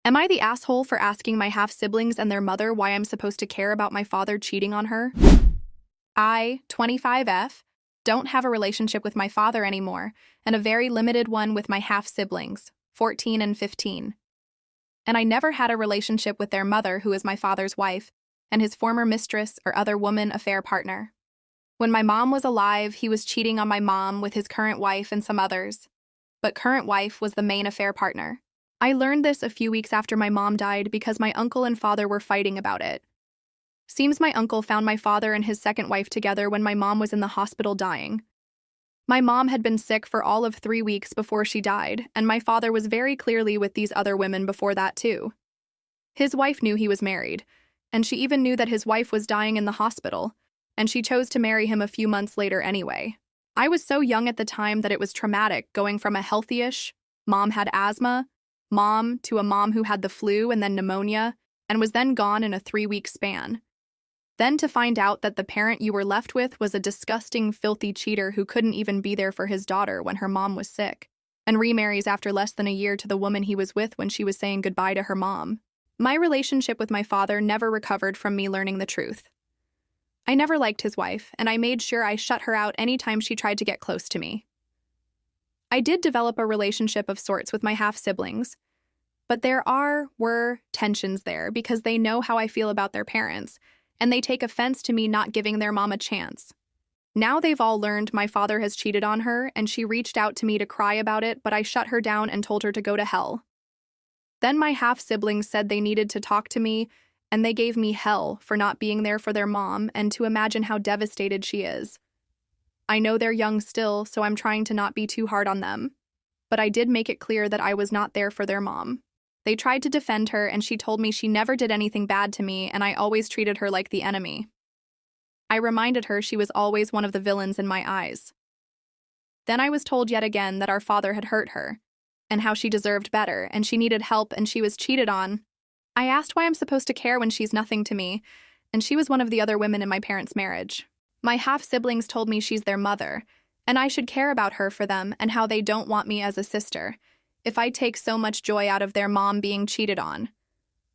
Am I the asshole for asking my half-siblings and their mother why I'm supposed to care about my father cheating on her? I, 25F, don't have a relationship with my father anymore, and a very limited one with my half-siblings, 14 and 15. And I never had a relationship with their mother, who is my father's wife, and his former mistress or other woman affair partner. When my mom was alive, he was cheating on my mom with his current wife and some others. But current wife was the main affair partner. I learned this a few weeks after my mom died because my uncle and father were fighting about it. Seems my uncle found my father and his second wife together when my mom was in the hospital dying. My mom had been sick for all of 3 weeks before she died, and my father was very clearly with these other women before that too. His wife knew he was married, and she even knew that his wife was dying in the hospital, and she chose to marry him a few months later anyway. I was so young at the time that it was traumatic going from a healthy-ish, mom had asthma, mom to a mom who had the flu and then pneumonia, and was then gone in a 3-week span. Then to find out that the parent you were left with was a disgusting, filthy cheater who couldn't even be there for his daughter when her mom was sick, and remarries after less than a year to the woman he was with when she was saying goodbye to her mom. My relationship with my father never recovered from me learning the truth. I never liked his wife, and I made sure I shut her out anytime she tried to get close to me. I did develop a relationship of sorts with my half-siblings, but there were tensions there because they know how I feel about their parents, and they take offense to me not giving their mom a chance. Now they've all learned my father has cheated on her, and she reached out to me to cry about it, but I shut her down and told her to go to hell. Then my half-siblings said they needed to talk to me, and they gave me hell for not being there for their mom and to imagine how devastated she is. I know they're young still, so I'm trying to not be too hard on them, but I did make it clear that I was not there for their mom. They tried to defend her, and she told me she never did anything bad to me, and I always treated her like the enemy. I reminded her she was always one of the villains in my eyes. Then I was told yet again that our father had hurt her, and how she deserved better, and she needed help, and she was cheated on. I asked why I'm supposed to care when she's nothing to me, and she was one of the other women in my parents' marriage. My half-siblings told me she's their mother, and I should care about her for them and how they don't want me as a sister, if I take so much joy out of their mom being cheated on.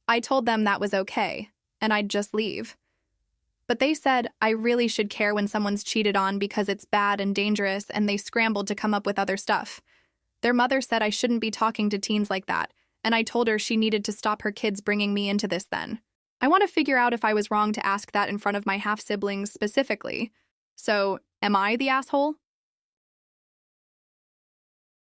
I told them that was okay, and I'd just leave. But they said I really should care when someone's cheated on because it's bad and dangerous, and they scrambled to come up with other stuff. Their mother said I shouldn't be talking to teens like that, and I told her she needed to stop her kids bringing me into this then. I want to figure out if I was wrong to ask that in front of my half-siblings specifically. So, am I the asshole?